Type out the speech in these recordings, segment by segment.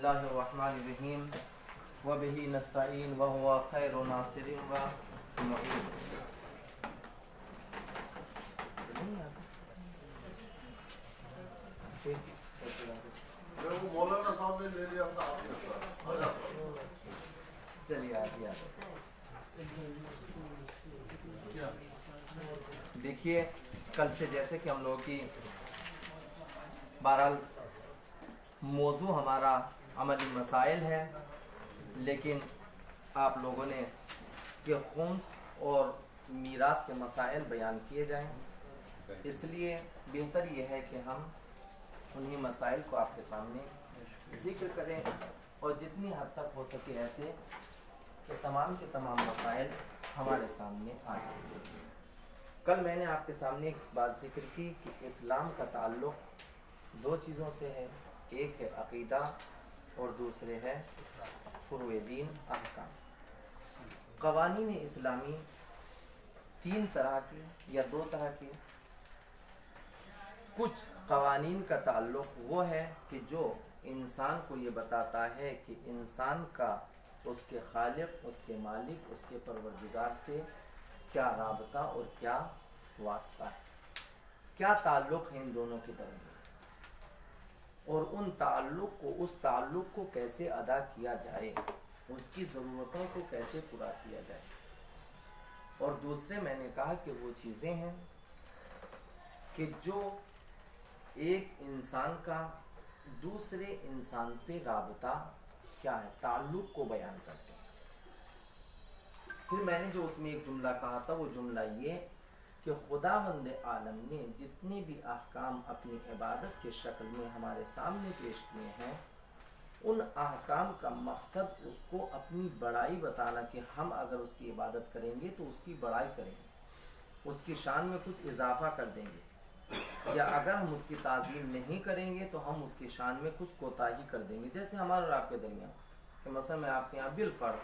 बिस्मिल्लाहिर्रहमानिर्रहीम व बिही नस्तईन व हुवा खैरु नासिरिन व मुईन। चलिए आगे देखिए, कल से जैसे कि हम लोगों की बहरहाल मौजू हमारा अमली मसाइल है, लेकिन आप लोगों ने कि खुम्स और मीरास के मसाइल बयान किए जाएं, इसलिए बेहतर यह है कि हम उन्हीं मसाइल को आपके सामने जिक्र करें और जितनी हद तक हो सके ऐसे कि तमाम के तमाम मसाइल हमारे सामने आ जाएंगे। कल मैंने आपके सामने एक बात जिक्र की कि इस्लाम का ताल्लुक़ दो चीज़ों से है, एक है अक़ीदा और दूसरे है फ़ुरूए दीन अहकाम। क़वानीन इस्लामी तीन तरह के या दो तरह के। कुछ क़वानीन का ताल्लुक़ वो है कि जो इंसान को ये बताता है कि इंसान का उसके खालिक, उसके मालिक, उसके परवरदिगार से क्या राबता और क्या वास्ता है, क्या ताल्लुक़ है इन दोनों के दरमियान, और उन ताल्लुक़ को, उस ताल्लुक़ को कैसे अदा किया जाए, उसकी ज़रूरतों को कैसे पूरा किया जाए। और दूसरे मैंने कहा कि वो चीज़ें हैं कि जो एक इंसान का दूसरे इंसान से राबता क्या है, ताल्लुक़ को बयान करते हैं। फिर मैंने जो उसमें एक जुमला कहा था वो जुमला ये कि खुदावंद आलम ने जितने भी अहकाम अपनी इबादत के शक्ल में हमारे सामने पेश किए हैं, उन अहकाम का मकसद उसको अपनी बड़ाई बताना कि हम अगर उसकी इबादत करेंगे तो उसकी बड़ाई करेंगे, उसकी शान में कुछ इजाफा कर देंगे, या अगर हम उसकी ताज़ीम नहीं करेंगे तो हम उसकी शान में कुछ कोताही कर देंगे। जैसे हमारे और आपके दरमियान कि मसलन मैं आपके यहाँ बिलफर्ज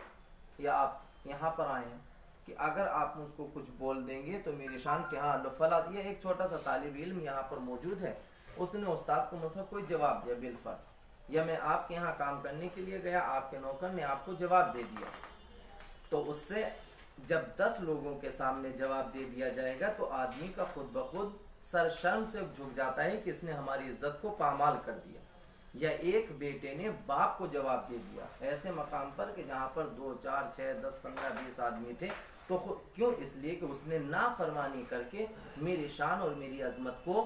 या आप यहाँ पर आए हैं कि अगर आप मुझको कुछ बोल देंगे तो मेरी शान के हाँ लफला, ये एक छोटा सा तालिब इल्म यहाँ पर मौजूद है, उसने उस्ताद को मसलन कोई जवाब दिया बिलफर्ज, या मैं आपके यहाँ काम करने के लिए गया, आपके नौकर ने आपको जवाब दे दिया, तो उससे जब 10 लोगों के सामने जवाब दे दिया जाएगा तो आदमी का खुद ब खुद सर शर्म से झुक जाता है कि इसने हमारी इज्जत को पामाल कर दिया। या एक बेटे ने बाप को जवाब दे दिया ऐसे मकाम पर कि जहाँ पर 2, 4, 6, 10, 15, 20 आदमी थे, तो क्यों? इसलिए कि उसने नाफरमानी करके मेरी शान और मेरी अजमत को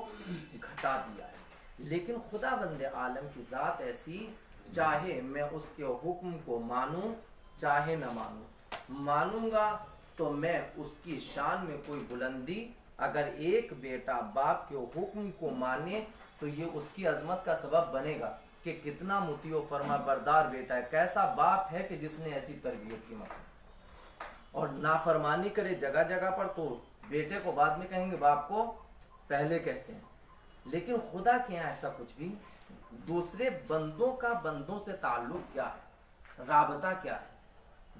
घटा दिया है। लेकिन खुदावंद आलम की ज़ात ऐसी, चाहे मैं उसके हुक्म को मानूं चाहे न मानूं, मानूंगा तो मैं उसकी शान में कोई बुलंदी, अगर एक बेटा बाप के हुक्म को माने तो ये उसकी अजमत का सबब बनेगा कि कितना मुतियो फरमा बरदार बेटा है, कैसा बाप है कि जिसने ऐसी तरबियत की मसला। और नाफरमानी करे जगह जगह पर तो बेटे को बाद में कहेंगे, बाप को पहले कहते हैं। लेकिन खुदा के यहाँ ऐसा कुछ भी, दूसरे बंदों का बंदों से ताल्लुक क्या है, राबता क्या है,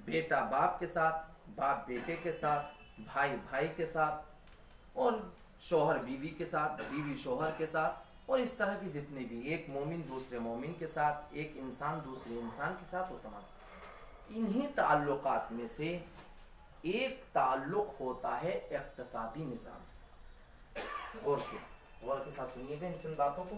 बेटा बाप के साथ, बाप बेटे के साथ, भाई भाई के साथ, और शौहर बीवी के साथ, बीवी शौहर के साथ, और इस तरह के जितने भी, एक मोमिन दूसरे मोमिन के साथ, एक इंसान दूसरे इंसान के साथ, वो तमाम इन्हीं ताल्लुकात में से एक ताल्लुक होता है इक्तिसादी निज़ाम। और गौर के साथ सुनिएगा इन चंद बातों को।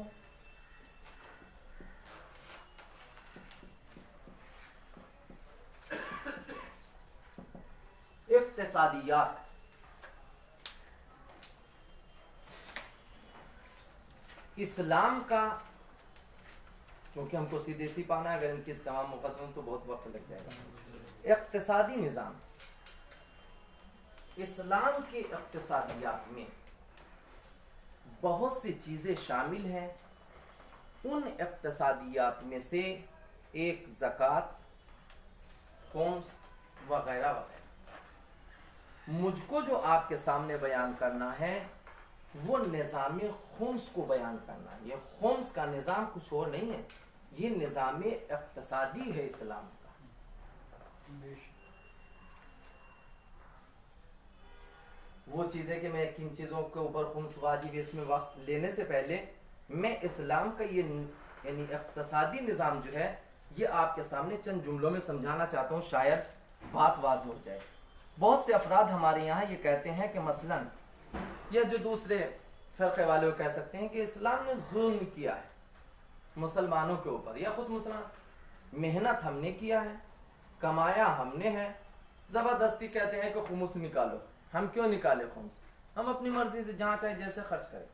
इक्तिसादियात, इस्लाम का, क्योंकि हमको सीधे सी पाना है, अगर इनके तमाम मुकदमे तो बहुत वक्त लग जाएगा। इक्तिसादी निज़ाम, इस्लाम के इक्तिसादियात में बहुत सी चीज़ें शामिल हैं। उन इक्तिसादियात में से एक ज़कात, खुम्स वगैरह वगैरह। मुझको जो आपके सामने बयान करना है वो निज़ाम खुम्स को बयान करना है। ये खुम्स का निज़ाम कुछ और नहीं है, ये निज़ाम इक्तिसादी है इस्लाम का। वो चीज़ें कि मैं किन चीज़ों के ऊपर खुम्स वाजिब, इसमें वक्त लेने से पहले मैं इस्लाम का ये यानी इक्तिसादी निज़ाम जो है ये आपके सामने चंद जुमलों में समझाना चाहता हूँ, शायद बात वाज़ हो जाए। बहुत से अफराद हमारे यहाँ ये कहते हैं कि मसलन ये जो दूसरे फ़िरक़े वाले कह सकते हैं कि इस्लाम ने जुल्म किया है मुसलमानों के ऊपर, या खुद मुसलमान, मेहनत हमने किया है, कमाया हमने है, ज़बरदस्ती कहते हैं कि खुमुस निकालो। हम क्यों निकाले खुमुस? हम अपनी मर्जी से जहाँ चाहे जैसे खर्च करें।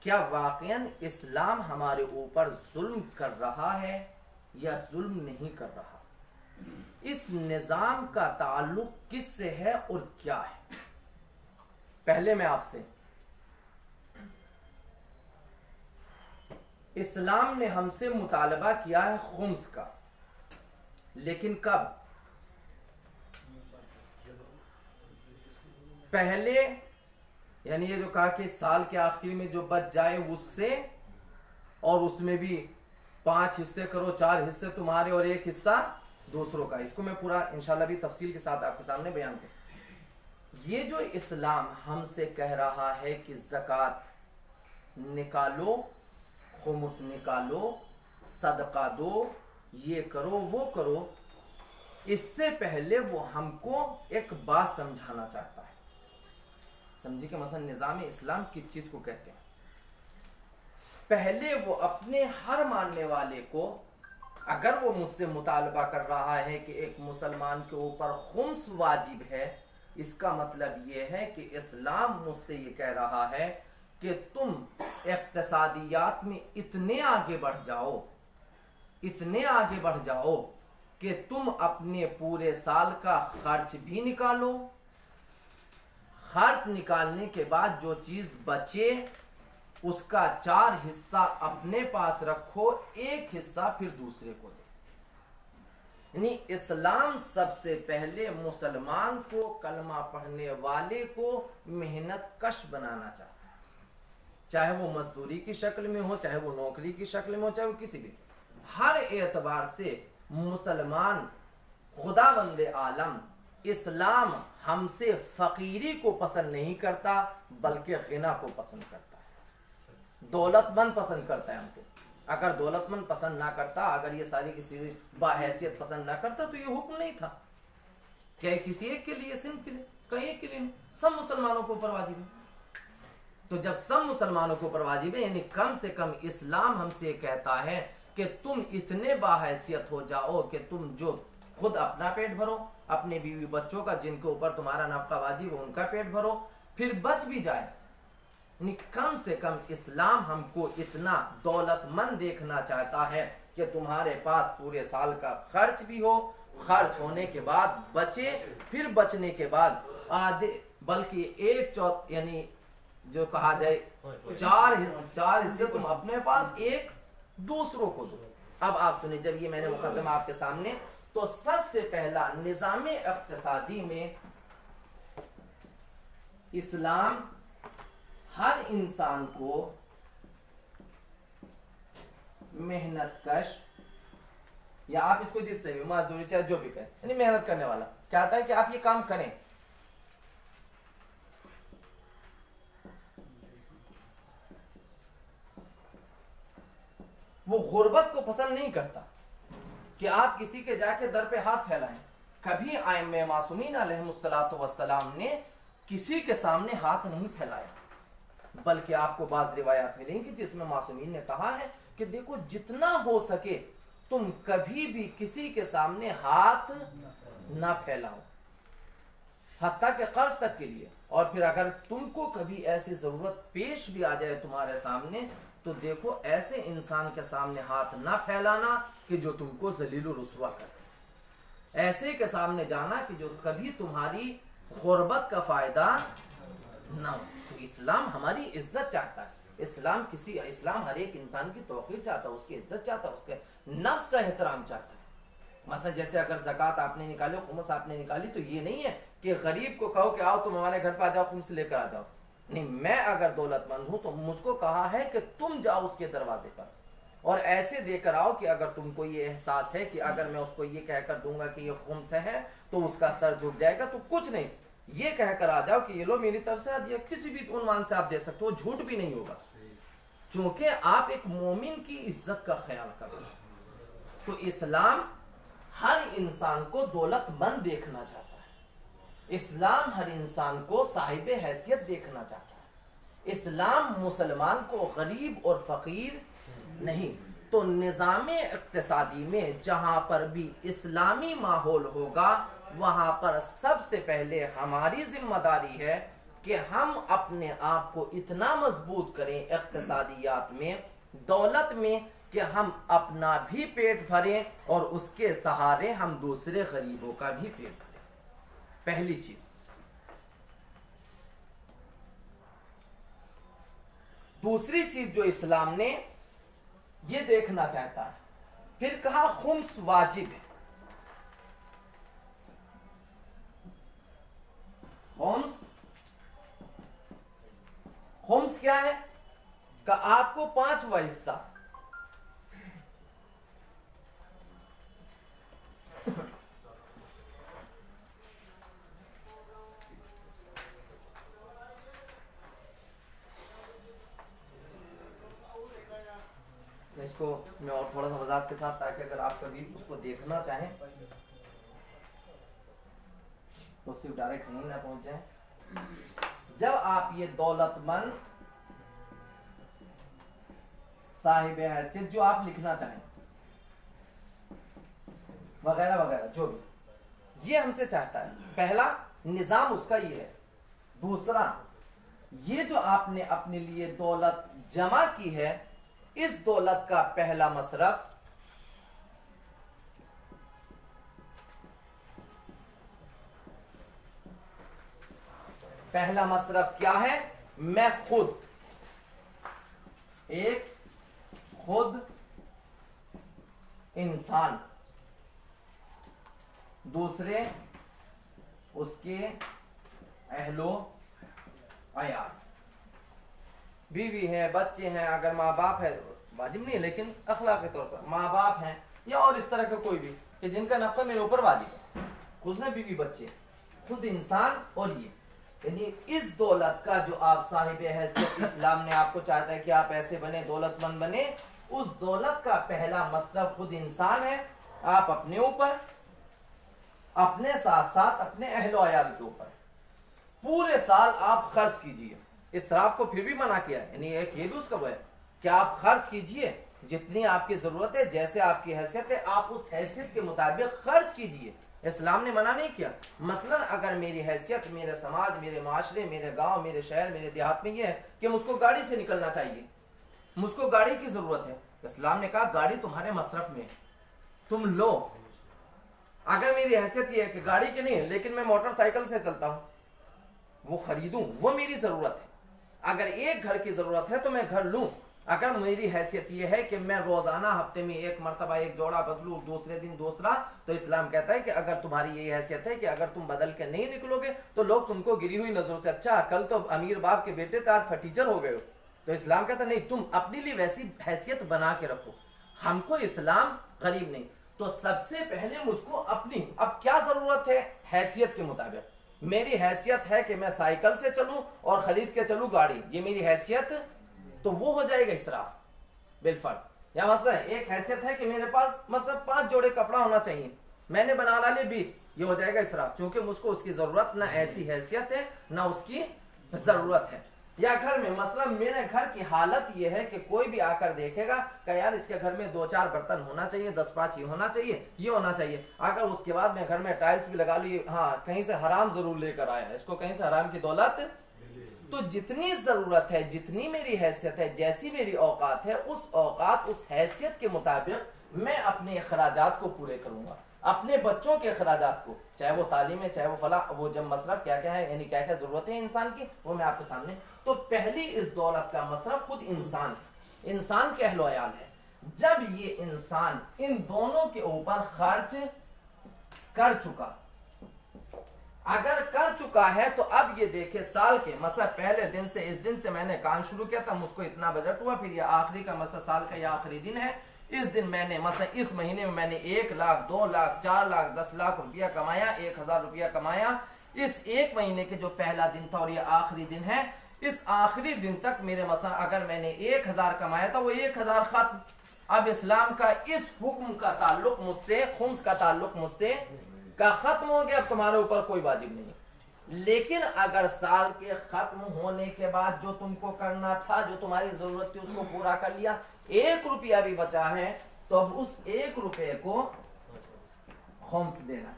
क्या वाकईन इस्लाम हमारे ऊपर जुल्म कर रहा है या जुल्म नहीं कर रहा? इस निजाम का ताल्लुक किससे है और क्या है? पहले मैं आपसे, इस्लाम ने हमसे मुतालबा किया है खुम्स का, लेकिन कब? पहले, यानी ये जो कहा कि साल के आखिर में जो बच जाए उससे, और उसमें भी 5 हिस्से करो, 4 हिस्से तुम्हारे और 1 हिस्सा दूसरों का। इसको मैं पूरा इंशाल्लाह भी तफसील के साथ आपके सामने बयान करूं। ये जो इस्लाम हमसे कह रहा है कि ज़कात निकालो, खुमुस निकालो, सदका दो, ये करो वो करो, इससे पहले वो हमको एक बात समझाना चाहता है। समझिए कि मसलन निज़ाम इस्लाम किस चीज को कहते हैं। पहले वो अपने हर मानने वाले को, अगर वो मुझसे मुतालबा कर रहा है कि एक मुसलमान के ऊपर खुम्स वाजिब है, इसका मतलब ये है कि इस्लाम मुझसे ये कह रहा है कि तुम इक्तिसादियात में इतने आगे बढ़ जाओ, इतने आगे बढ़ जाओ कि तुम अपने पूरे साल का खर्च भी निकालो, खर्च निकालने के बाद जो चीज बचे उसका 4 हिस्सा अपने पास रखो, 1 हिस्सा फिर दूसरे को दो। यानी इस्लाम सबसे पहले मुसलमान को, कलमा पढ़ने वाले को मेहनत कश बनाना चाहता है, चाहे वो मजदूरी की शक्ल में हो, चाहे वो नौकरी की शक्ल में हो, चाहे वो किसी भी, हर एतबार से मुसलमान, खुदावंद आलम इस्लाम हमसे फकीरी को पसंद नहीं करता बल्कि गिना को पसंद करता है, दौलतमंद पसंद करता है हमको। अगर दौलतमंद पसंद ना करता, अगर ये सारी किसी बाहैसियत पसंद ना करता तो ये हुक्म नहीं था। क्या किसी एक के लिए, सिंध के लिए, कहीं एक के लिए नहीं, सब मुसलमानों को ऊपर वाजिब है। तो जब सब मुसलमानों को ऊपर वाजिब है, यानी कम से कम इस्लाम हमसे कहता है कि तुम इतने बाहैसियत हो जाओ कि तुम जो खुद अपना पेट भरो, अपने बीवी बच्चों का जिनके ऊपर तुम्हारा नफका वाजिब है उनका पेट भरो, फिर बच भी जाए। कम से कम इस्लाम हमको इतना दौलतमंद देखना चाहता है कि तुम्हारे पास पूरे साल का खर्च भी हो, खर्च होने के बाद बचे, फिर बचने के बाद आधे, बल्कि 1/4, यानी जो कहा जाए 4 हिस्से तुम अपने पास, 1 दूसरों को दो। अब आप सुनिए, जब ये मैंने मुकदमा आपके सामने, तो सबसे पहला निज़ाम इक्तिसादी में इस्लाम हर इंसान को मेहनत कश, या आप इसको जिस तरह भी मजदूरी चाहे जो भी कहें, यानी मेहनत करने वाला कहता है कि आप ये काम करें। वो गुर्बत को पसंद नहीं करता कि आप किसी के जाके दर पे हाथ फैलाएं। कभी आइम्मे मासूमीन अलैहिमुस्सलातु वस्सलाम ने किसी के सामने हाथ नहीं फैलाया, बल्कि आपको बाज़ रिवायात मिलेंगी जिसमें मासूमीन ने कहा है कि देखो जितना हो सके तुम कभी भी किसी के सामने हाथ ना फैलाओ, हत्ता के कर्ज तक के लिए। और फिर अगर तुमको कभी ऐसी जरूरत पेश भी आ जाए तुम्हारे सामने, तो देखो ऐसे इंसान के सामने हाथ ना फैलाना कि जो तुमको जलील रुस्वा करे, ऐसे के सामने जाना कि जो कभी तुम्हारी गुर्बत का फायदा ना हो। तो इस्लाम हमारी इज्जत चाहता है, इस्लाम हर एक इंसान की तौकीर चाहता है, उसकी इज्जत चाहता है, उसके नफ्स का एहतराम चाहता है। मसलन जैसे अगर ज़कात आपने निकाली, खुम्स आपने निकाली, तो ये नहीं है कि गरीब को कहो कि आओ तुम हमारे घर पर आ जाओ, खुम्स लेकर आ जाओ। नहीं, मैं अगर दौलतमंद हूं तो मुझको कहा है कि तुम जाओ उसके दरवाजे पर और ऐसे देकर आओ कि अगर तुमको ये एहसास है कि अगर मैं उसको ये कहकर दूंगा कि ये खुम्स है तो उसका सर झुक जाएगा, तो कुछ नहीं, ये कहकर आ जाओ कि ये लो मेरी तरफ से या किसी भी उन्वान से आप दे सकते हो, झूठ भी नहीं होगा, चूंकि आप एक मोमिन की इज्जत का ख्याल कर रहे हो। तो इस्लाम हर इंसान को दौलतमंद देखना चाहता है। इस्लाम हर इंसान को साहिब हैसियत देखना चाहता है। इस्लाम मुसलमान को गरीब और फकीर नहीं। तो निज़ाम इक़्तिसादी में जहां पर भी इस्लामी माहौल होगा वहां पर सबसे पहले हमारी जिम्मेदारी है कि हम अपने आप को इतना मजबूत करें इक़्तिसादियात में, दौलत में, कि हम अपना भी पेट भरें और उसके सहारे हम दूसरे गरीबों का भी पेट भरें। पहली चीज। दूसरी चीज जो इस्लाम ने ये देखना चाहता है, फिर कहा खुम्स वाजिब है। खुम्स क्या है? कि आपको 5वां हिस्सा इसको मैं और थोड़ा सा वजाहत के साथ, ताकि अगर आप कभी उसको देखना चाहें तो सिर्फ डायरेक्ट नहीं ना पहुंच जाए। जब आप ये दौलतमंद साहिब हैसियत जो आप लिखना चाहें वगैरह वगैरह जो भी, ये हमसे चाहता है, पहला निजाम उसका ये है। दूसरा, ये जो आपने अपने लिए दौलत जमा की है, इस दौलत का पहला मसरफ क्या है? मैं खुद इंसान, दूसरे उसके अहलो अयाल, बीवी है, बच्चे हैं, अगर माँ बाप है, वाजिब नहीं लेकिन अखलाक के तौर पर माँ बाप हैं, या और इस तरह का कोई भी कि जिनका नफा मेरे ऊपर वाजिब है, उसने बीवी बच्चे, खुद इंसान, और ये यानी इस दौलत का जो आप साहिब हैसियत, इस्लाम ने आपको चाहता है कि आप ऐसे बने, दौलतमंद बने, उस दौलत का पहला मसरफ खुद इंसान है। आप अपने ऊपर, अपने साथ साथ अपने अहलो अयाल के ऊपर पूरे साल आप खर्च कीजिए। इसराफ को फिर भी मना किया है, यानी एक ये भी उसका वो है कि आप खर्च कीजिए जितनी आपकी जरूरत है, जैसे आपकी हैसियत है आप उस हैसियत के मुताबिक खर्च कीजिए। इस्लाम ने मना नहीं किया। मसलन अगर मेरी हैसियत, मेरे समाज, मेरे माशरे, मेरे गांव, मेरे शहर, मेरे देहात में ये है कि मुझको गाड़ी से निकलना चाहिए, मुझको गाड़ी की जरूरत है, इस्लाम ने कहा गाड़ी तुम्हारे मसरफ में है, तुम लो। अगर मेरी हैसियत ये है कि गाड़ी की नहीं है लेकिन मैं मोटरसाइकिल से चलता हूं, वो खरीदूं, वो मेरी जरूरत है। अगर एक घर की जरूरत है तो मैं घर लूं। अगर मेरी हैसियत यह है कि मैं रोजाना हफ्ते में एक मरतबा एक जोड़ा बदलूं, दूसरे दिन दूसरा, तो इस्लाम कहता है कि अगर तुम्हारी यही हैसियत है कि अगर तुम बदल के नहीं निकलोगे तो लोग तुमको गिरी हुई नजरों से, अच्छा कल तो अमीर बाप के बेटे थे, आज फटीचर हो गए हो, तो इस्लाम कहता नहीं, तुम अपने लिए वैसी हैसियत बना के रखो। हमको इस्लाम गरीब नहीं। तो सबसे पहले मुझको अपनी, अब क्या जरूरत है हैसियत के मुताबिक, मेरी हैसियत है कि मैं साइकिल से चलूं और खरीद के चलूं गाड़ी, ये मेरी हैसियत, तो वो हो जाएगा इसराफ बिलफर्ज। या मसला एक हैसियत है कि मेरे पास मतलब 5 जोड़े कपड़ा होना चाहिए, मैंने बना डाले 20, ये हो जाएगा इसराफ, क्योंकि मुझको उसकी जरूरत ना, ऐसी हैसियत है ना उसकी जरूरत है। या घर में मसला मेरे घर की हालत ये है कि कोई भी आकर देखेगा कि यार इसके घर में 2-4 बर्तन होना चाहिए, 10-5 ये होना चाहिए, ये होना चाहिए। अगर उसके बाद मैं घर में टाइल्स भी लगा लूँ, हाँ कहीं से हराम जरूर लेकर आया है, इसको कहीं से हराम की दौलत। तो जितनी जरूरत है, जितनी मेरी हैसियत है, जैसी मेरी औकात है, उस औकात, उस हैसियत के मुताबिक मैं अपने अखराजात को पूरे करूंगा, अपने बच्चों के अखराजात को, चाहे वो तालीम है, चाहे वो फला, वो जब मसरफ क्या क्या है, यानी क्या क्या जरूरत है इंसान की, वो मैं आपके सामने। तो पहली इस दौलत का मसरफ खुद इंसान, इंसान के अहलो अयाल है। जब ये इंसान इन दोनों के ऊपर खर्च कर चुका, अगर कर चुका है, तो अब ये देखे साल के मसला पहले दिन से, इस दिन से मैंने काम शुरू किया था, मुझको इतना बजट हुआ, फिर ये आखिरी का मसला साल का या आखिरी दिन है, इस दिन मैंने मसला इस महीने में मैंने 1 लाख, 2 लाख, 4 लाख, 10 लाख रुपया कमाया, 1000 रुपया कमाया। इस एक महीने के जो पहला दिन था और ये आखिरी दिन है, इस आखिरी दिन तक मेरे मसला अगर मैंने 1000 कमाया था, वो 1000 खत्म, अब इस्लाम का इस हुक्म का ताल्लुक मुझसे, खुम्स का ताल्लुक मुझसे का खत्म हो गया, अब तुम्हारे ऊपर कोई वाजिब नहीं। लेकिन अगर साल के खत्म होने के बाद जो तुमको करना था, जो तुम्हारी जरूरत थी, उसको पूरा कर लिया, 1 रुपया भी बचा है, तो अब उस 1 रुपये को खुम्स देना है।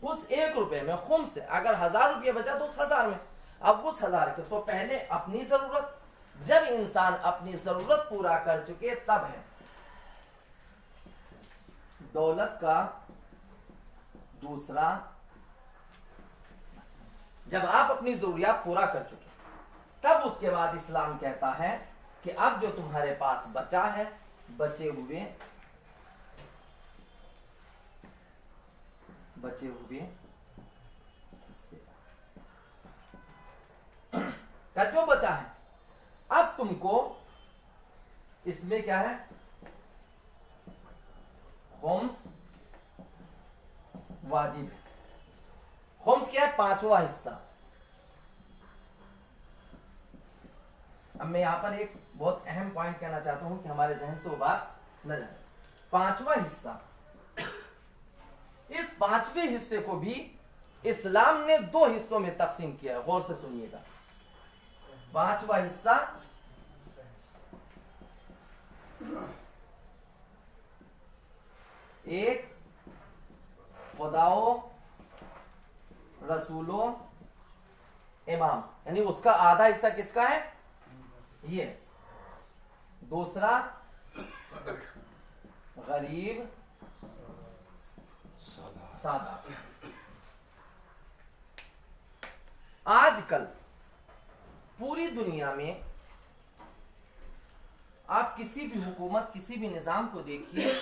उस 1 रुपये में खुम्स से, अगर 1000 रुपया बचा तो उस 1000 में, अब उस 1000 के तो पहले अपनी जरूरत, जब इंसान अपनी जरूरत पूरा कर चुके तब है दौलत का दूसरा। जब आप अपनी जरूरियात पूरा कर चुके तब उसके बाद इस्लाम कहता है कि अब जो तुम्हारे पास बचा है, बचे हुए का जो बचा है, अब तुमको इसमें क्या है, खुम्स वाजिब है। खुम्स क्या है? 5वां हिस्सा। अब मैं यहां पर एक बहुत अहम पॉइंट कहना चाहता हूं कि हमारे जहन से वो बात न जाए। 5वां हिस्सा, इस 5वें हिस्से को भी इस्लाम ने 2 हिस्सों में तकसीम किया है। गौर से सुनिएगा। 5वां हिस्सा एक खुदाओ रसूलो इमाम, यानी उसका आधा हिस्सा किसका है? ये। दूसरा गरीब सादा। आजकल पूरी दुनिया में आप किसी भी हुकूमत, किसी भी निजाम को देखिए,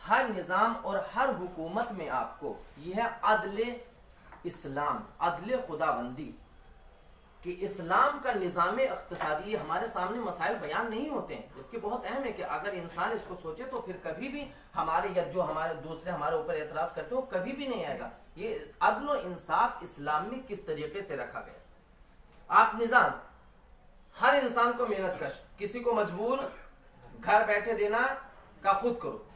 हर निजाम और हर हुकूमत में आपको यह अदले इस्लाम, अदले खुदाबंदी कि इस्लाम का निज़ाम इक़्तिसादी, हमारे सामने मसाइल बयान नहीं होते हैं, जबकि बहुत अहम है कि अगर इंसान इसको सोचे तो फिर कभी भी हमारे या जो हमारे दूसरे हमारे ऊपर एतराज़ करते हो कभी भी नहीं आएगा। ये अदल व इंसाफ इस्लाम में किस तरीके से रखा गया। आप निज़ाम हर इंसान को मेहनत कश, किसी को मजबूर घर बैठे देना का खुद करो,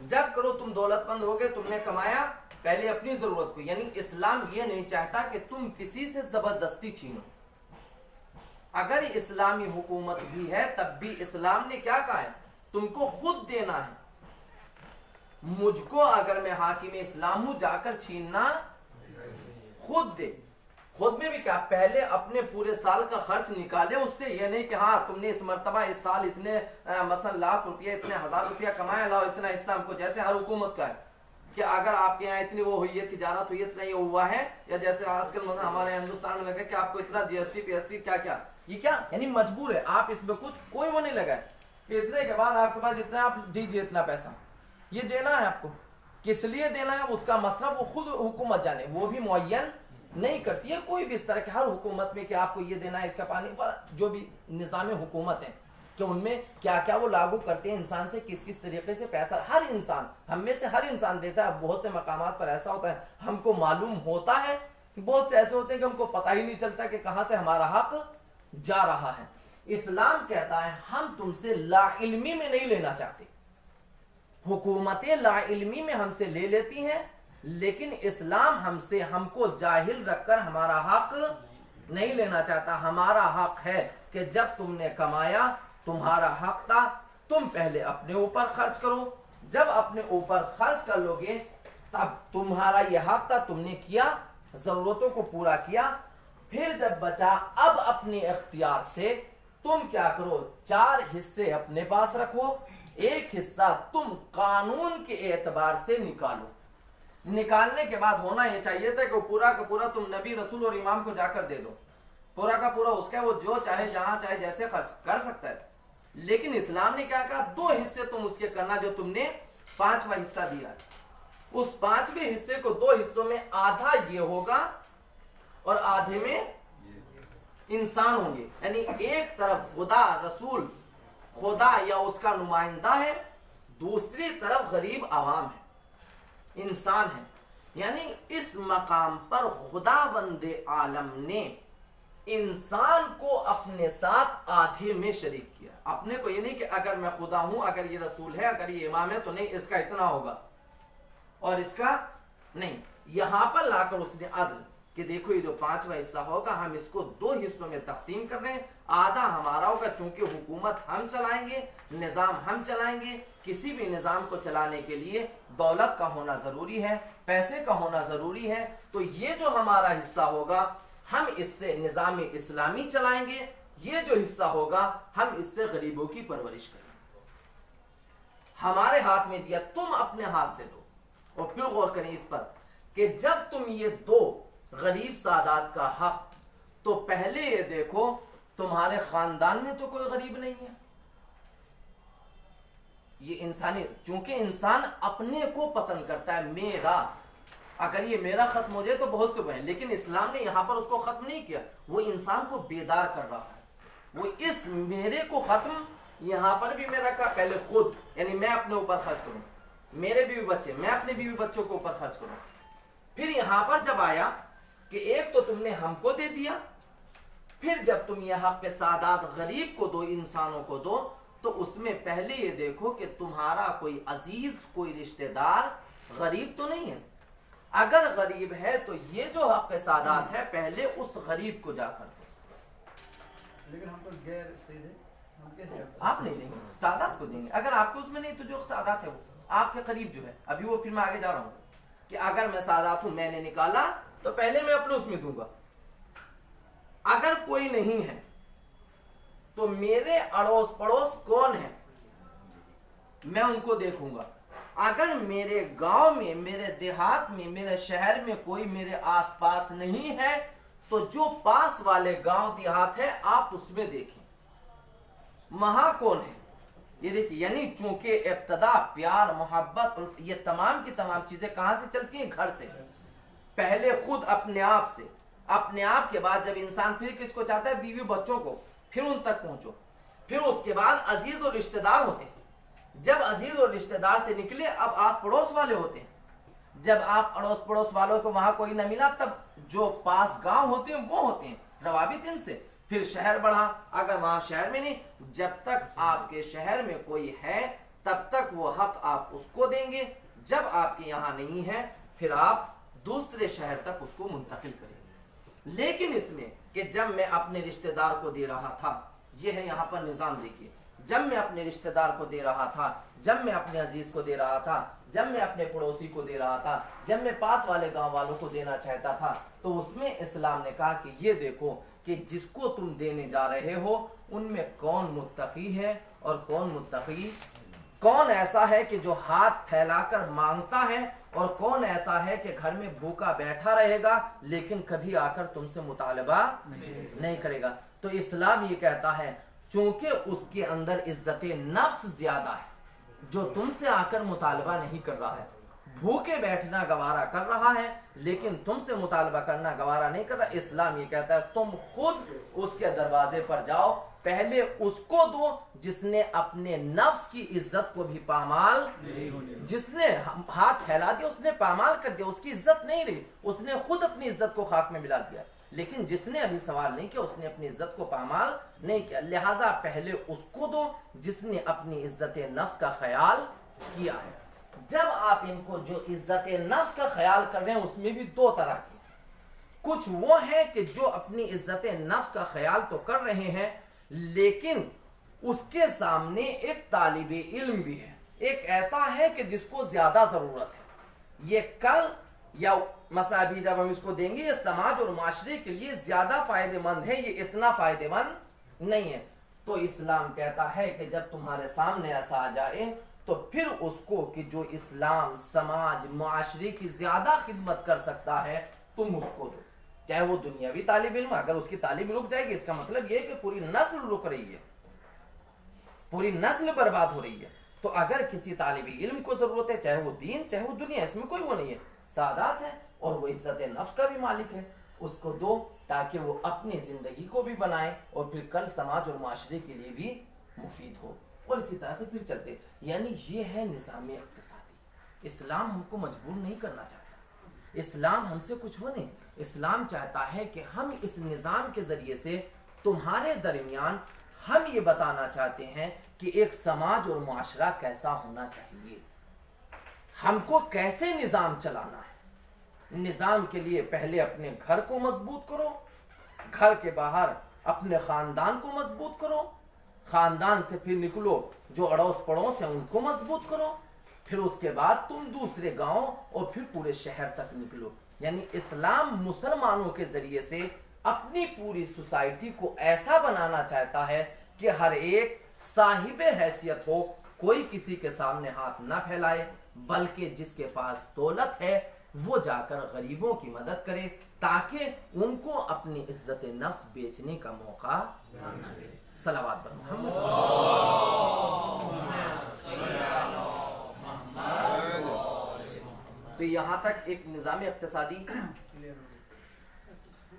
जब करो तुम दौलतमंद हो गए, तुमने कमाया, पहले अपनी जरूरत को, यानी इस्लाम ये नहीं चाहता कि तुम किसी से जबरदस्ती छीनो। अगर इस्लामी हुकूमत भी है तब भी इस्लाम ने क्या कहा है? तुमको खुद देना है। मुझको अगर मैं हाकिम इस्लाम हूं, जाकर छीनना खुद दे। खुद में भी क्या, पहले अपने पूरे साल का खर्च निकाले उससे, ये नहीं कि हाँ तुमने इस मर्तबा इस साल इतने मसलन लाख रुपया, इतने 1000 रुपया कमाया, लाओ इतना हिस्सा हमको, जैसे हर हुकूमत का है कि अगर आपके यहाँ इतनी वो हुई है तिजारत हुई है, इतना ये हुआ है, या जैसे आजकल मतलब हमारे हिंदुस्तान में लगा कि आपको इतना जीएसटी पीएसटी क्या क्या, ये क्या, यानी मजबूर है आप इसमें, कुछ कोई वो नहीं लगा है कि इतने के बाद आपके पास इतना, आप दीजिए इतना पैसा, ये देना है आपको, किस लिए देना है उसका मसरफ वो खुद हुकूमत जाने, वो भी मुअय्यन नहीं करती है कोई भी इस तरह के हर हुकूमत में कि आपको ये देना है, इसका पानी, जो भी निज़ाम हुकूमत है कि उनमें क्या क्या वो लागू करते हैं, इंसान से किस किस तरीके से पैसा, हर इंसान, हम में से हर इंसान देता है। बहुत से मकामात पर ऐसा होता है हमको मालूम होता है, बहुत से ऐसे होते हैं कि हमको पता ही नहीं चलता कि कहां से हमारा हक जा रहा है। इस्लाम कहता है हम तुमसे लाइल्मी में नहीं लेना चाहते, हुकूमतें लाइल्मी में हमसे ले लेती हैं, लेकिन इस्लाम हमसे, हमको जाहिल रखकर हमारा हक नहीं लेना चाहता। हमारा हक है कि जब तुमने कमाया, तुम्हारा हक था, तुम पहले अपने ऊपर खर्च करो, जब अपने ऊपर खर्च कर लोगे तब तुम्हारा यह हक था, तुमने किया, जरूरतों को पूरा किया, फिर जब बचा अब अपने इख्तियार से तुम क्या करो, 4 हिस्से अपने पास रखो, 1 हिस्सा तुम कानून के एतबार से निकालो। निकालने के बाद होना यह चाहिए था कि पूरा का पूरा तुम नबी रसूल और इमाम को जाकर दे दो, पूरा का पूरा उसका, वो जो चाहे जहां चाहे जैसे खर्च कर सकता है। लेकिन इस्लाम ने क्या कहा, 2 हिस्से तुम उसके करना जो तुमने 5वां हिस्सा दिया। उस 5वें हिस्से को 2 हिस्सों में आधा ये होगा और आधे में इंसान होंगे, यानी एक तरफ खुदा रसूल खुदा या उसका नुमाइंदा है, दूसरी तरफ गरीब आवाम है, इंसान है। यानी इस मकाम पर खुदावंद आलम ने इंसान को अपने साथ आधे में शरीक किया। अपने को ये नहीं कि अगर मैं खुदा हूं, अगर ये रसूल है, अगर ये इमाम है तो नहीं इसका इतना होगा और इसका नहीं। यहां पर लाकर उसने अदल कि देखो ये जो 5वां हिस्सा होगा हम इसको 2 हिस्सों में तकसीम कर रहे हैं, आधा हमारा होगा चूंकि हुकूमत हम चलाएंगे, निजाम हम चलाएंगे। किसी भी निजाम को चलाने के लिए दौलत का होना जरूरी है, पैसे का होना जरूरी है। तो ये जो हमारा हिस्सा होगा हम इससे निजाम इस्लामी चलाएंगे, ये जो हिस्सा होगा हम इससे गरीबों की परवरिश करेंगे। हमारे हाथ में दिया, तुम अपने हाथ से दो। और फिर गौर करें इस पर कि जब तुम ये दो गरीब सादात का हक, तो पहले ये देखो तुम्हारे खानदान में तो कोई गरीब नहीं है। ये इंसानी, चूंकि इंसान अपने को पसंद करता है, मेरा, अगर ये मेरा खत्म हो जाए तो बहुत से हुए, लेकिन इस्लाम ने यहां पर उसको खत्म नहीं किया, वो इंसान को बेदार कर रहा है। वो इस मेरे को खत्म, यहां पर भी मेरा का पहले खुद, यानी मैं अपने ऊपर खर्च करूं, मेरे बीवी बच्चे, मैं अपने बीवी बच्चों के ऊपर खर्च करूं। फिर यहां पर जब आया कि एक तो तुमने हमको दे दिया, फिर जब तुम यहां पे सादात गरीब को दो, इंसानों को दो, तो उसमें पहले ये देखो कि तुम्हारा कोई अजीज, कोई रिश्तेदार गरीब तो नहीं है। अगर गरीब है तो ये जो हक सादात है पहले उस गरीब को जाकर दो। लेकिन हम तो गैर सीधे, हम कैसे आप नहीं देंगे, सादात को देंगे। अगर आपको उसमें नहीं तो जो सादात है वो आपके करीब जो है, अभी वो फिर मैं आगे जा रहा हूं कि अगर मैं सादात हूं, मैंने निकाला तो पहले मैं अपने उसमें दूंगा। अगर कोई नहीं है तो मेरे अड़ोस पड़ोस कौन है मैं उनको देखूंगा। अगर मेरे गांव में, मेरे देहात में, मेरे शहर में कोई मेरे आसपास नहीं है तो जो पास वाले गांव देहात है आप उसमें देखें वहां कौन है। ये देखिए, यानी चूंकि इब्तदा प्यार, मोहब्बत और ये तमाम की तमाम चीजें कहां से चलती हैं? घर से। पहले खुद अपने आप से, अपने आप के बाद जब इंसान फिर किसको चाहता है? बीवी बच्चों को, फिर उन तक पहुंचो। फिर उसके बाद अजीज और रिश्तेदार होते हैं। जब अजीज और रिश्तेदार से निकले अब आस पड़ोस वाले होते हैं। जब आप अड़ोस पड़ोस वालों को वहां कोई न मिला तब जो पास गांव होते हैं वो होते हैं, रवाबित इनसे। फिर शहर बढ़ा, अगर वहां शहर में नहीं, जब तक आपके शहर में कोई है तब तक वो हक आप उसको देंगे। जब आपके यहां नहीं है फिर आप दूसरे शहर तक उसको मुंतकिल करेंगे। लेकिन इसमें कि जब मैं अपने रिश्तेदार को दे रहा था, यह है यहां पर निजाम देखिए, जब मैं अपने रिश्तेदार को दे रहा था, जब मैं अपने अजीज को दे रहा था, जब मैं अपने पड़ोसी को दे रहा था, जब मैं पास वाले गांव वालों को देना चाहता था, तो उसमें इस्लाम ने कहा कि ये देखो कि जिसको तुम देने जा रहे हो उनमें कौन मुत्तकी है और कौन मुत्तकी, कौन ऐसा है कि जो हाथ फैलाकर मांगता है और कौन ऐसा है कि घर में भूखा बैठा रहेगा लेकिन कभी आकर तुमसे मुतालबा नहीं करेगा। तो इस्लाम ये कहता है चूंकि उसके अंदर इज्जत नफ्स ज्यादा है, जो तुमसे आकर मुतालबा नहीं कर रहा है, भूखे बैठना गवारा कर रहा है लेकिन तुमसे मुतालबा करना गवारा नहीं कर रहा, इस्लाम ये कहता है तुम खुद उसके दरवाजे पर जाओ, पहले उसको दो जिसने अपने नफ्स की इज्जत को भी पामाल, जिसने हाथ फैला दिया उसने पामाल कर दिया, उसकी इज्जत नहीं रही, उसने खुद अपनी इज्जत को खाक में मिला दिया। लेकिन जिसने अभी सवाल नहीं किया उसने अपनी इज्जत को पामाल नहीं किया, लिहाजा पहले उसको दो जिसने अपनी इज्जत नफ्स का ख्याल किया है। जब आप इनको जो इज्जत नफ्स का ख्याल कर रहे हैं उसमें भी दो तरह की, कुछ वो है कि जो अपनी इज्जत नफ्स का ख्याल तो कर रहे हैं लेकिन उसके सामने एक तालिबे इल्म भी है, एक ऐसा है कि जिसको ज्यादा जरूरत है, ये कल या मसाबी जब हम इसको देंगे ये समाज और माशरे के लिए ज्यादा फायदेमंद है, ये इतना फायदेमंद नहीं है। तो इस्लाम कहता है कि जब तुम्हारे सामने ऐसा आ जाए तो फिर उसको कि जो इस्लाम समाज माशरे की ज्यादा खिदमत कर सकता है तुम उसको दो, चाहे वो दुनियावी तालिब इल्म। अगर उसकी तालीम रुक जाएगी इसका मतलब ये कि पूरी नस्ल रुक रही है, पूरी नस्ल बर्बाद हो रही है। तो अगर किसी तालिब इल्म को जरूरत है, चाहे वो दीन चाहे वो दुनिया, इसमें कोई वो नहीं है, सादात है और वो इज्जत नफ्स का भी मालिक है, उसको दो ताकि वो अपनी जिंदगी को भी बनाए और फिर कल समाज और माशरे के लिए भी मुफीद हो। और इसी तरह से फिर चलते, यानी ये है निज़ाम इक़्तिसादी। इस्लाम हमको मजबूर नहीं करना चाहता, इस्लाम हमसे कुछ हो नहीं। इस्लाम चाहता है कि हम इस निज़ाम के ज़रिए से तुम्हारे दरमियान हम ये बताना चाहते हैं कि एक समाज और मुआशरा कैसा होना चाहिए, हमको कैसे निज़ाम चलाना है। निज़ाम के लिए पहले अपने घर को मजबूत करो, घर के बाहर अपने ख़ानदान को मजबूत करो, ख़ानदान से फिर निकलो जो अड़ोस पड़ोस है उनको मजबूत करो, फिर उसके बाद तुम दूसरे गांव और फिर पूरे शहर तक निकलो। यानी इस्लाम मुसलमानों के जरिए से अपनी पूरी सोसाइटी को ऐसा बनाना चाहता है कि हर एक साहिबे हैसियत हो, कोई किसी के सामने हाथ ना फैलाए, बल्कि जिसके पास दौलत है वो जाकर गरीबों की मदद करे ताकि उनको अपनी इज्जत नफ्स बेचने का मौका न दे। सलावत पर मोहम्मद। तो यहाँ तक एक निज़ाम इक़्तिसादी।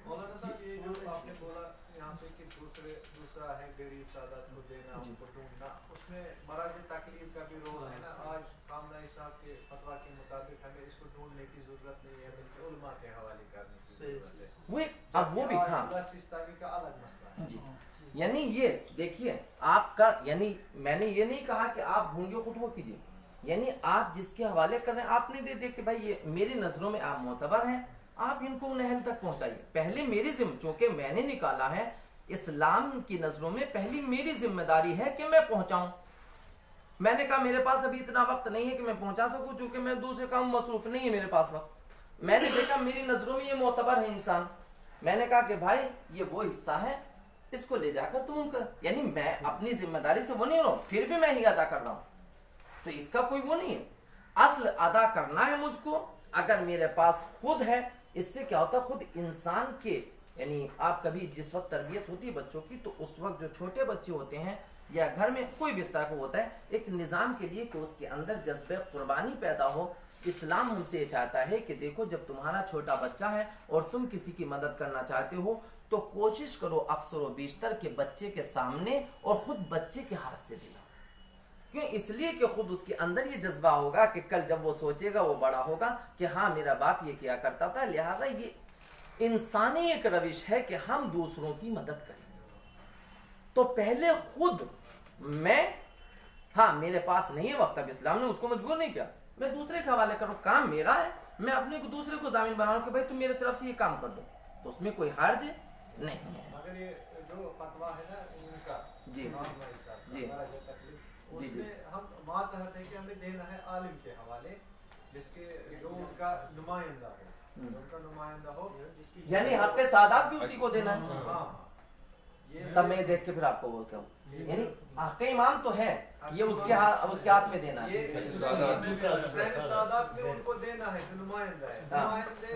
मौलाना साहब, ये जो आपने बोला यहाँ पे कि दूसरा है गरीब सादात को देना, उनको ढूंढना, उसमें मराज तकलीफ का भी रोल है ना। आज कामनाई साहब के फतवा के मुताबिक हमें इसको ढूंढने की जरूरत नहीं है, बल्कि उलमा के हवाले करने की जरूरत है। वो भी सिस्तानी का अलग मसला है जी। यानी ये देखिए आपका, यानी मैंने ये नहीं कहा कि आप ढूंढिए खुद वो कीजिए, यानी आप जिसके हवाले कर रहे हैं आपने दे दे कि भाई ये मेरी नजरों में आप मोतबर हैं, आप इनको उन अहल तक पहुंचाइए। पहले मेरी चूंकि मैंने निकाला है, इस्लाम की नजरों में पहली मेरी जिम्मेदारी है कि मैं पहुंचाऊं। मैंने कहा मेरे पास अभी इतना वक्त नहीं है कि मैं पहुंचा सकूं, चूंकि मैं दूसरे काम मसरूफ नहीं है मेरे पास वक्त। मैंने देखा मेरी नजरों में ये मोतबर है इंसान, मैंने कहा कि भाई ये वो हिस्सा है, इसको ले जाकर तुम उनका, यानी मैं अपनी जिम्मेदारी से वो नहीं हो, फिर भी मैं ही अदा कर रहा हूं, तो इसका कोई वो नहीं है। असल अदा करना है मुझको, अगर मेरे पास खुद है। इससे क्या होता है, खुद इंसान के, यानी आप कभी जिस वक्त तरबियत होती है बच्चों की, तो उस वक्त जो छोटे बच्चे होते हैं या घर में कोई भी इस तरह का होता है, एक निज़ाम के लिए कि उसके अंदर जज्बे कुर्बानी पैदा हो। इस्लाम हमसे ये चाहता है कि देखो जब तुम्हारा छोटा बच्चा है और तुम किसी की मदद करना चाहते हो तो कोशिश करो अक्सर व बेशतर के बच्चे के सामने और खुद बच्चे के हाथ से देना। क्यों? इसलिए कि खुद उसके अंदर ये जज्बा होगा कि कल जब वो सोचेगा, वो बड़ा होगा कि हाँ मेरा बाप ये किया करता था, लिहाजा ये इंसानी एक रविश है कि हम दूसरों की मदद करें। तो पहले खुद मैं, हाँ मेरे पास नहीं है वक्त, अब इस्लाम ने उसको मजबूर नहीं किया, मैं दूसरे के हवाले करूँ, काम मेरा है, मैं अपने को दूसरे को जामिन बनाऊं कि भाई तुम मेरे तरफ से ये काम कर दो, तो उसमें कोई हर्ज नहीं है। मगर ये जो फतवा है ना इनका, जी जी उसमें हम मातहत है कि हमें देना है आलिम के हवाले, जिसके जो उनका नुमाइंदा हो, यानी हक सादात भी उसी को देना है। हाँ, तब मैं देख के फिर आपको बोल क्या, यानी हक इमाम तो है, ये उसके हाथ में देना है, सादात में उनको देना है जो नुमाइंदा है। नुमाइंदे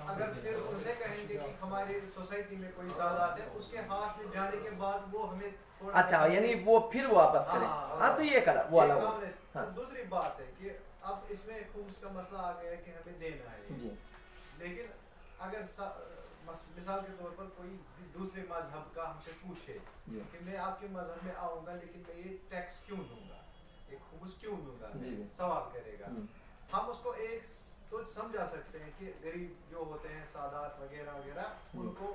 अगर फिर उनसे कहेंगे कि हमारी सोसाइटी में कोई सादात है, उसके हाथ में जाने के बाद वो हमें अच्छा, यानी वो फिर वापस करे। हाँ तो ये कला वो अलग। हाँ। दूसरी बात है कि अब इसमें खुम्स का मसला आ गया है कि हमें देना है जी। लेकिन अगर मिसाल के तौर पर कोई दूसरे मजहब का हमसे पूछे कि मैं आपके मजहब में आऊंगा लेकिन मैं ये टैक्स क्यों दूंगा, एक खुम्स क्यों दूंगा, सवाल करेगा, हम उसको एक तो समझा सकते हैं कि गरीब जो होते हैं सादात वगैरह वगैरह, उनको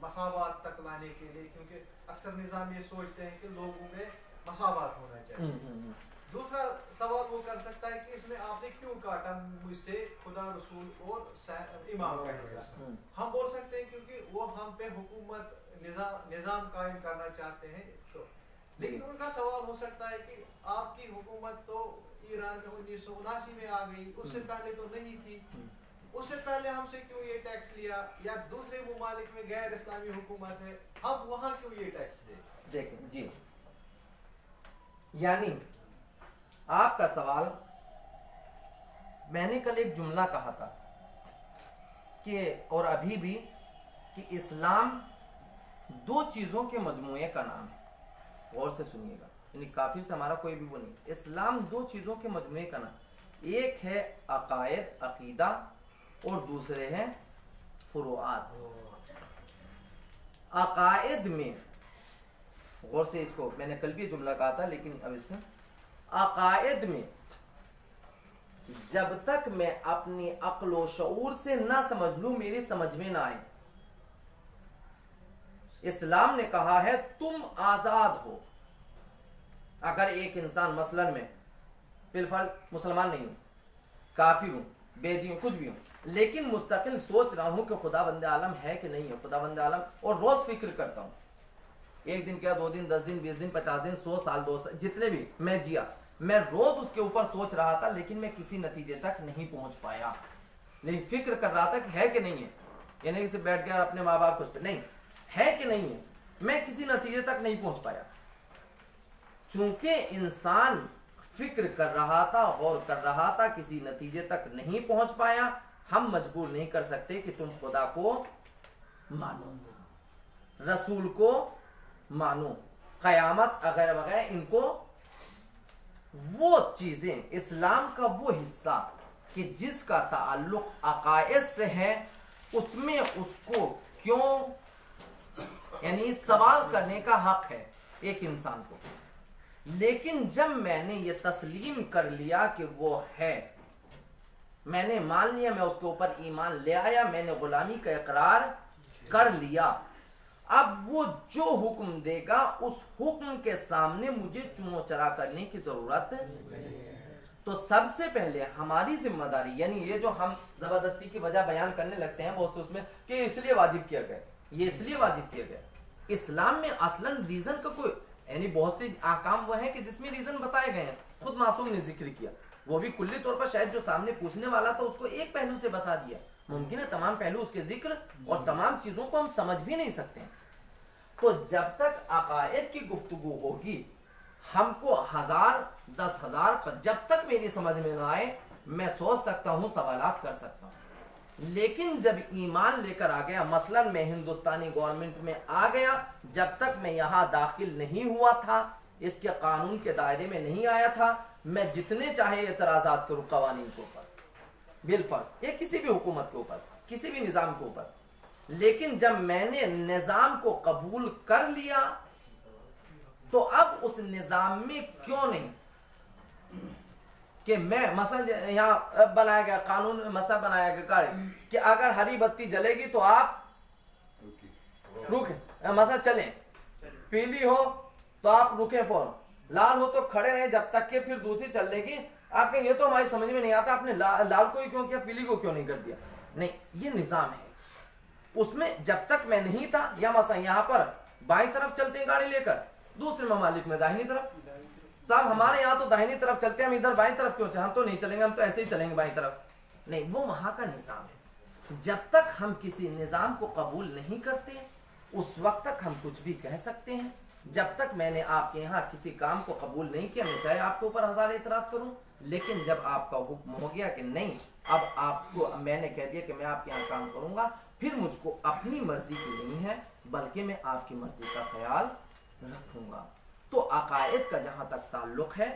मसावात तक लाने के लिए, क्योंकि अक्सर निज़ाम ये सोचते हैं कि लोगों में मसावात होना चाहिए। दूसरा सवाल वो कर सकता है कि इसमें आपने क्यों काटा मुझसे खुदा रसूल और इमाम का हिस्सा। हम बोल सकते हैं क्योंकि वो हम पे हुकूमत निज़ाम कायम करना चाहते हैं, तो लेकिन उनका सवाल हो सकता है कि आपकी हुकूमत तो ईरान में 1979 में आ गई, उससे पहले तो नहीं थी, उससे पहले हमसे क्यों ये टैक्स लिया, या दूसरे मुमालिक में गैर इस्लामी हुकूमत है, हम वहां क्यों ये टैक्स दे। देखें जी, यानी आपका सवाल, मैंने कल एक जुमला कहा था कि और अभी भी कि इस्लाम दो चीजों के मजमूए का नाम है, गौर से सुनिएगा, यानी काफिर से हमारा कोई भी वो नहीं, इस्लाम दो चीजों के मजमूए का नाम, एक है अकायद अकीदा और दूसरे हैं फुरुआत। अकायद में, गौर से इसको, मैंने कल भी जुमला कहा था लेकिन अब इसमें अकायद में जब तक मैं अपनी अक्ल शऊर से ना समझ लूं, मेरी समझ में ना आए। इस्लाम ने कहा है तुम आजाद हो। अगर एक इंसान मसलन में बिलफर्ज मुसलमान नहीं हूं, काफिर हूं, बेदी हूं, कुछ भी हूं, लेकिन मुस्तकिल सोच रहा हूं कि खुदा बंदे आलम है कि नहीं है, खुदा बंदे आलम, और रोज फिक्र करता हूं, एक दिन क्या, 2 दिन, 10 दिन, 20 दिन, 50 दिन, 100 साल, 2 साल, जितने भी मैं जिया, मैं रोज उसके ऊपर सोच रहा था, लेकिन मैं किसी नतीजे तक नहीं पहुंच पाया। लेकिन फिक्र कर रहा था कि है कि नहीं है, यानी कि बैठ गया अपने माँ बाप को नहीं है कि नहीं है, मैं किसी नतीजे तक नहीं पहुंच पाया। चूंकि इंसान फिक्र कर रहा था, गौर कर रहा था, किसी नतीजे तक नहीं पहुंच पाया, हम मजबूर नहीं कर सकते कि तुम खुदा को मानो, रसूल को मानो, कयामत वगैरह वगैरह, इनको वो चीजें, इस्लाम का वो हिस्सा कि जिसका ताल्लुक अकायद से है, उसमें उसको क्यों, यानी सवाल करने का हक है एक इंसान को। लेकिन जब मैंने ये तस्लीम कर लिया कि वो है, मैंने मान लिया, मैं उसके ऊपर ईमान ले आया, मैंने गुलामी का इकरार कर लिया, अब वो जो हुक्म देगा उस हुक्म के सामने मुझे चुनो चरा करने की जरूरत तो सबसे पहले हमारी जिम्मेदारी, यानी ये जो हम जबरदस्ती की वजह बयान करने लगते हैं बहुत से उसमें कि इसलिए वाजिब किया गया, ये इसलिए वाजिब किया गया, इस्लाम में असलन रीजन का कोई, यानी बहुत से आकाम वो है कि जिसमें रीजन बताए गए हैं, खुद मासूम ने जिक्र किया, वो भी कुल्ली तौर पर शायद जो सामने पूछने वाला था उसको एक पहलू से बता दिया, मुमकिन है तमाम पहलू उसके जिक्र और तमाम चीजों को हम समझ भी नहीं सकते हैं। तो जब तक अकायद की गुफ्तगू होगी, हमको 1000 10,000 पर जब तक मेरी समझ में ना आए, मैं सोच सकता हूं, सवालात कर सकता हूं, लेकिन जब ईमान लेकर आ गया, मसलन मैं हिंदुस्तानी गवर्नमेंट में आ गया, जब तक मैं यहां दाखिल नहीं हुआ था, इसके कानून के दायरे में नहीं आया था, मैं जितने चाहे एतराजात करूं कवानीन के ऊपर, बिलफर्ज या किसी भी हुकूमत के ऊपर, किसी भी निजाम के ऊपर, लेकिन जब मैंने निजाम को कबूल कर लिया, तो अब उस निजाम में क्यों नहीं कि मैं मसलन यहां बनाया गया कानून, मसला बनाया गया कि अगर हरी बत्ती जलेगी तो आप रुके, मसला चले, पीली हो तो आप रुके फौरन, लाल हो तो खड़े रहे जब तक कि फिर दूसरी चल लेगी। आप कहें ये तो हमारी समझ में नहीं आता, आपने लाल को ही क्यों किया, पीली को क्यों नहीं कर दिया। नहीं, ये निजाम है, उसमें जब तक मैं नहीं था, या मसला यहाँ पर बाईं तरफ चलते हैं गाड़ी लेकर, दूसरे ममालिक में दाहिनी तरफ, साहब हमारे यहाँ तो दाहिनी तरफ चलते हैं, हम इधर बाईं तरफ क्यों, हम तो नहीं चलेंगे, हम तो ऐसे ही चलेंगे बाईं तरफ। नहीं, वो वहां का निजाम है। जब तक हम किसी निजाम को कबूल नहीं करते, उस वक्त तक हम कुछ भी कह सकते हैं। जब तक मैंने आपके यहाँ किसी काम को कबूल नहीं किया, मैं चाहे आपके ऊपर 1000 एतराज करूं, लेकिन जब आपका हुक्म हो गया कि नहीं, अब आपको मैंने कह दिया कि मैं आपके यहाँ काम करूंगा, फिर मुझको अपनी मर्जी की नहीं है, बल्कि मैं आपकी मर्जी का ख्याल रखूंगा। तो अकायद का जहां तक ताल्लुक है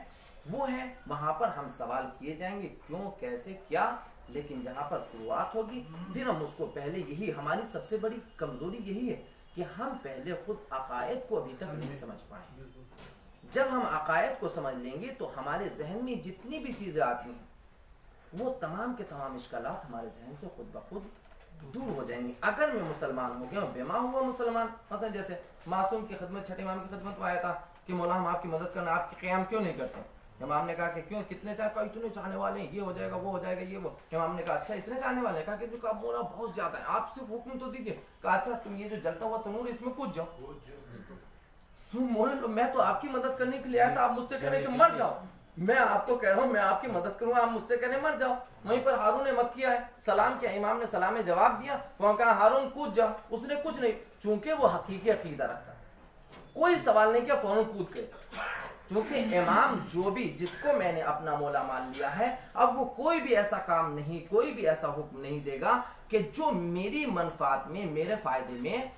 वो है, वहां पर हम सवाल किए जाएंगे क्यों, कैसे, क्या, लेकिन जहां पर शुरुआत होगी फिर हम उसको पहले, यही हमारी सबसे बड़ी कमजोरी यही है कि हम पहले खुद अकायद को अभी तक नहीं समझ पाए। जब हम अकायद को समझ लेंगे तो हमारे जहन में जितनी भी चीजें आती हैं वो तमाम के तमाम इश्कालात हमारे जहन से खुद ब खुद दूर हो जाएंगे। अगर मैं मुसलमान हो गया, बेमा हुआ मुसलमान, मतलब जैसे मासूम की खिदमत, छठे इमाम की खिदमत में आया था कि मौला हम आपकी मदद करना, आपकी क़याम क्यों नहीं करते। इमाम ने कहा कि क्यों, कितने चाहे, इतने चाहने वाले हैं, ये हो जाएगा, वो हो जाएगा, ये वो। इमाम ने कहा अच्छा इतने चाहने वाले हैं, कहा कि मौला बहुत ज्यादा है, आप सिर्फ हुक्म तो दीजिए। कहा अच्छा तुम ये जो जलता हुआ तनूर इसमें कूद जाओ। मौला मैं तो आपकी मदद करने के लिए आया था, आप मुझसे कह रहे कि मर जाओ। मैं आपको कह रहा हूँ मैं आपकी मदद करूंगा, आप मुझसे कहने मर जाओ। वहीं पर हारून ने मक्की है, सलाम किया, इमाम ने सलाम में जवाब दिया, तो कहा हारून कूद जाओ, उसने कुछ नहीं, चूंकि वो हकीकी अकीदा रखता, कोई सवाल नहीं किया, फौरन कूद गए। क्योंकि इमाम जो भी, जिसको मैंने अपना मौला मान लिया है, अब वो कोई भी ऐसा काम नहीं, कोई भी ऐसा हुक्म नहीं देगा कि जो मेरी मनफात में, मेरे फायदे में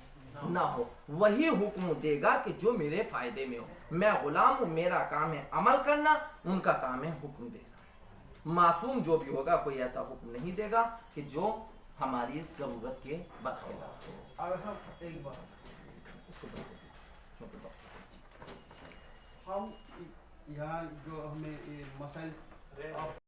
ना हो, वही हुक्म देगा कि जो मेरे फायदे में हो। मैं गुलाम हूं, मेरा काम है अमल करना, उनका काम है हुक्म देना। मासूम जो भी होगा कोई ऐसा हुक्म नहीं देगा कि जो हमारी जरूरत के बरखिलाफ हो। हम यहाँ जो हमें मसाइल